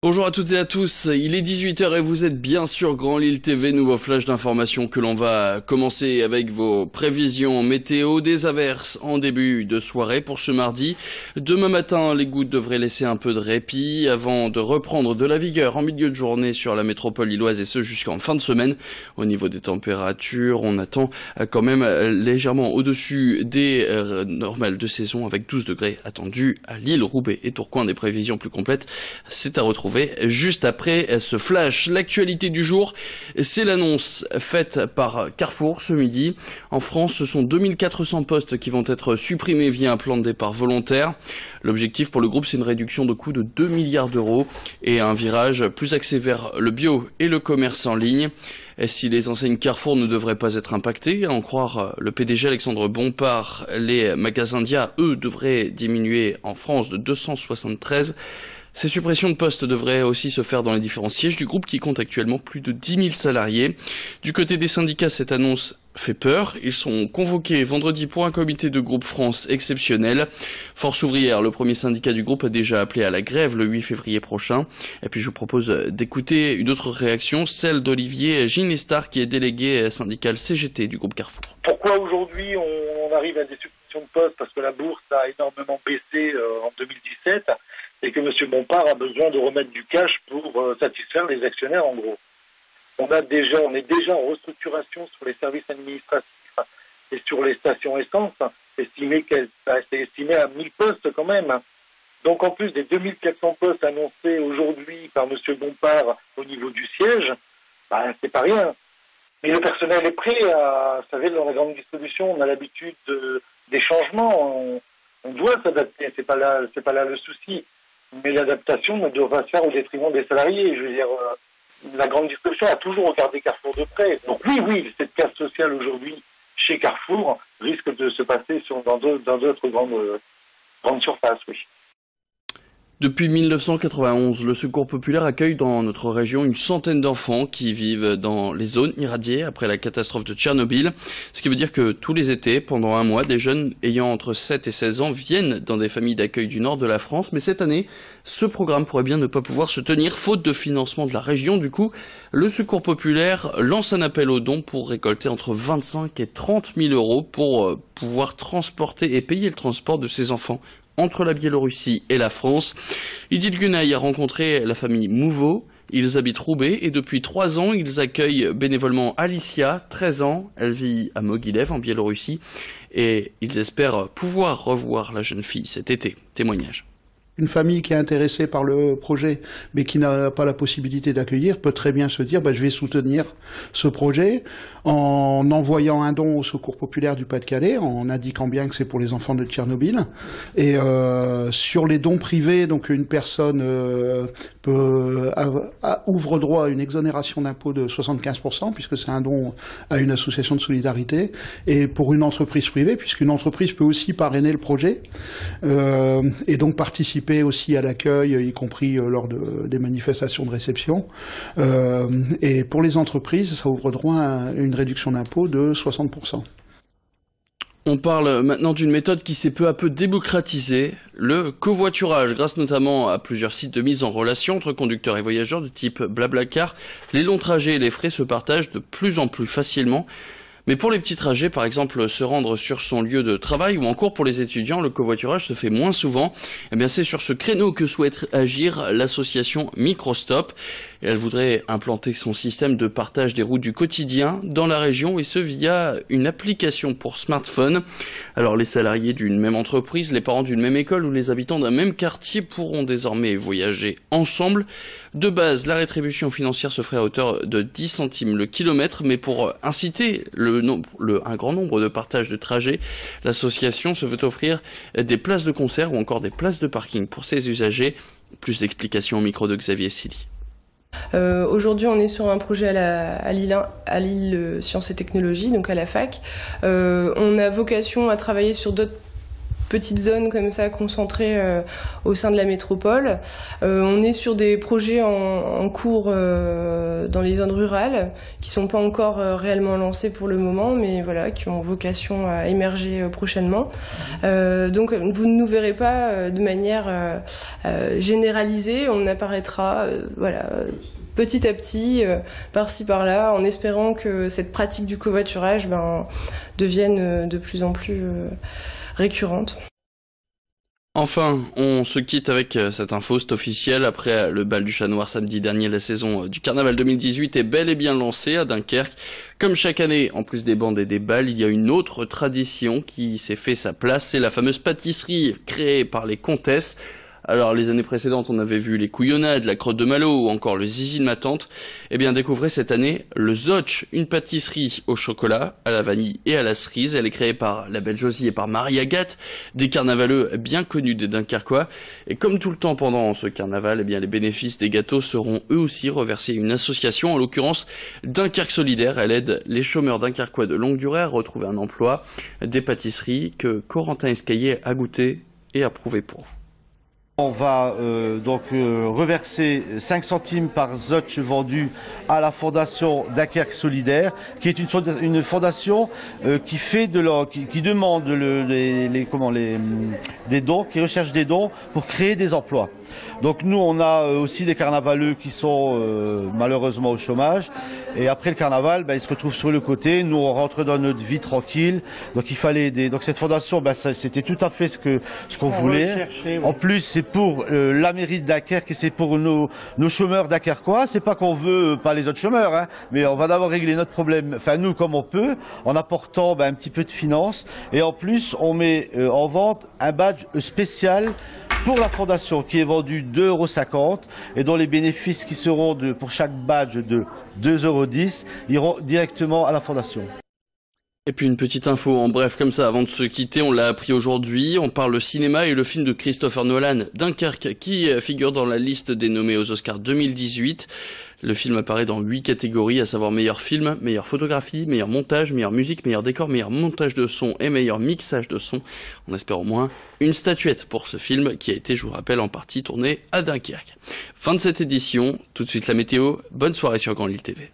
Bonjour à toutes et à tous, il est 18h et vous êtes bien sûr Grand Lille TV, nouveau flash d'information que l'on va commencer avec vos prévisions météo, des averses en début de soirée pour ce mardi. Demain matin, les gouttes devraient laisser un peu de répit avant de reprendre de la vigueur en milieu de journée sur la métropole lilloise et ce jusqu'en fin de semaine. Au niveau des températures, on attend quand même légèrement au-dessus des normales de saison avec 12 degrés attendus à Lille, Roubaix et Tourcoing. Des prévisions plus complètes, c'est à retrouver juste après ce flash. L'actualité du jour, c'est l'annonce faite par Carrefour ce midi. En France, ce sont 2400 postes qui vont être supprimés via un plan de départ volontaire. L'objectif pour le groupe, c'est une réduction de coûts de 2 milliards d'euros et un virage plus axé vers le bio et le commerce en ligne. Et si les enseignes Carrefour ne devraient pas être impactées, à en croire le PDG Alexandre Bompard, les magasins Dia, eux, devraient diminuer en France de 273. Ces suppressions de postes devraient aussi se faire dans les différents sièges du groupe qui compte actuellement plus de 10 000 salariés. Du côté des syndicats, cette annonce fait peur. Ils sont convoqués vendredi pour un comité de groupe France exceptionnel. Force ouvrière, le premier syndicat du groupe, a déjà appelé à la grève le 8 février prochain. Et puis je vous propose d'écouter une autre réaction, celle d'Olivier Ginestar, qui est délégué syndical CGT du groupe Carrefour. Pourquoi aujourd'hui on arrive à des suppressions de postes? Parce que la bourse a énormément baissé en 2017 et que M. Bompard a besoin de remettre du cash pour satisfaire les actionnaires en gros. On est déjà en restructuration sur les services administratifs et sur les stations essence, c'est estimé à 1000 postes quand même. Donc en plus des 2400 postes annoncés aujourd'hui par M. Bompard au niveau du siège, c'est pas rien. Mais le personnel est prêt à, vous savez, dans la grande distribution, on a l'habitude des changements, on doit s'adapter, c'est pas là le souci. Mais l'adaptation ne doit pas se faire au détriment des salariés. Je veux dire, la grande distribution a toujours regardé Carrefour de près. Donc oui, cette casse sociale aujourd'hui chez Carrefour risque de se passer dans d'autres grandes surfaces, oui. Depuis 1991, le Secours populaire accueille dans notre région une centaine d'enfants qui vivent dans les zones irradiées après la catastrophe de Tchernobyl. Ce qui veut dire que tous les étés, pendant un mois, des jeunes ayant entre 7 et 16 ans viennent dans des familles d'accueil du nord de la France. Mais cette année, ce programme pourrait bien ne pas pouvoir se tenir, faute de financement de la région. Du coup, le Secours populaire lance un appel aux dons pour récolter entre 25 et 30 000 euros pour pouvoir transporter et payer le transport de ces enfants entre la Biélorussie et la France. Idil Gunay a rencontré la famille Mouveau. Ils habitent Roubaix et depuis 3 ans, ils accueillent bénévolement Alicia, 13 ans. Elle vit à Mogilev en Biélorussie et ils espèrent pouvoir revoir la jeune fille cet été. Témoignage. Une famille qui est intéressée par le projet, mais qui n'a pas la possibilité d'accueillir, peut très bien se dire je vais soutenir ce projet en envoyant un don au Secours populaire du Pas-de-Calais, en indiquant bien que c'est pour les enfants de Tchernobyl. Et sur les dons privés, donc une personne ouvre droit à une exonération d'impôt de 75%, puisque c'est un don à une association de solidarité, et pour une entreprise privée, puisqu'une entreprise peut aussi parrainer le projet, et donc participer aussi à l'accueil, y compris lors des manifestations de réception. Et pour les entreprises, ça ouvre droit à une réduction d'impôt de 60%. On parle maintenant d'une méthode qui s'est peu à peu démocratisée, le covoiturage. Grâce notamment à plusieurs sites de mise en relation entre conducteurs et voyageurs de type Blablacar, les longs trajets et les frais se partagent de plus en plus facilement. Mais pour les petits trajets, par exemple se rendre sur son lieu de travail ou encore pour les étudiants, le covoiturage se fait moins souvent. Eh bien, c'est sur ce créneau que souhaite agir l'association Microstop. Et elle voudrait implanter son système de partage des routes du quotidien dans la région et ce via une application pour smartphone. Alors les salariés d'une même entreprise, les parents d'une même école ou les habitants d'un même quartier pourront désormais voyager ensemble. De base, la rétribution financière se ferait à hauteur de 10 centimes le kilomètre, mais pour inciter un grand nombre de partages de trajets, l'association se veut offrir des places de concert ou encore des places de parking pour ses usagers. Plus d'explications au micro de Xavier Sili. Aujourd'hui, on est sur un projet à Lille Sciences et Technologies, donc à la fac. On a vocation à travailler sur d'autres petites zones comme ça concentrées au sein de la métropole. On est sur des projets en cours dans les zones rurales qui sont pas encore réellement lancés pour le moment, mais voilà, qui ont vocation à émerger prochainement. Donc vous ne nous verrez pas de manière généralisée, on apparaîtra voilà, petit à petit, par-ci par-là, en espérant que cette pratique du covoiturage devienne de plus en plus récurrente. Enfin, on se quitte avec cette info, c'est officiel. Après le bal du Chat Noir samedi dernier, la saison du carnaval 2018 est bel et bien lancée à Dunkerque. Comme chaque année, en plus des bandes et des bals, il y a une autre tradition qui s'est fait sa place, c'est la fameuse pâtisserie créée par les comtesses. Alors, les années précédentes, on avait vu les couillonnades, la crotte de Malo ou encore le zizi de ma tante. Eh bien, découvrez cette année le Zotch, une pâtisserie au chocolat, à la vanille et à la cerise. Elle est créée par la belle Josie et par Marie Agathe, des carnavaleux bien connus des Dunkerquois. Et comme tout le temps pendant ce carnaval, eh bien, les bénéfices des gâteaux seront eux aussi reversés à une association, en l'occurrence Dunkerque Solidaire. Elle aide les chômeurs dunkerquois de longue durée à retrouver un emploi. Des pâtisseries que Corentin Escaillé a goûté et approuvé pour. On va reverser 5 centimes par Zotch vendu à la fondation Dunkerque Solidaire, qui est une fondation qui fait qui demande des dons, qui recherche des dons pour créer des emplois. Donc nous, on a aussi des carnavaleux qui sont malheureusement au chômage, et après le carnaval, ils se retrouvent sur le côté. Nous, on rentre dans notre vie tranquille. Donc il fallait aider. Donc cette fondation, c'était tout à fait ce qu'on voulait. Oui. En plus, c'est pour la mairie de Dunkerque et c'est pour nos chômeurs dunkerquois. C'est pas qu'on veut pas les autres chômeurs, hein, mais on va d'abord régler notre problème, enfin nous comme on peut, en apportant un petit peu de finances. Et en plus, on met en vente un badge spécial pour la fondation qui est vendu 2,50 € et dont les bénéfices qui seront pour chaque badge de 2,10 € iront directement à la fondation. Et puis une petite info en bref comme ça avant de se quitter, on l'a appris aujourd'hui, on parle cinéma et le film de Christopher Nolan, Dunkerque, qui figure dans la liste des nommés aux Oscars 2018. Le film apparaît dans 8 catégories, à savoir meilleur film, meilleure photographie, meilleur montage, meilleure musique, meilleur décor, meilleur montage de son et meilleur mixage de son. On espère au moins une statuette pour ce film qui a été, je vous rappelle, en partie tourné à Dunkerque. Fin de cette édition, tout de suite la météo, bonne soirée sur Grand Lille TV.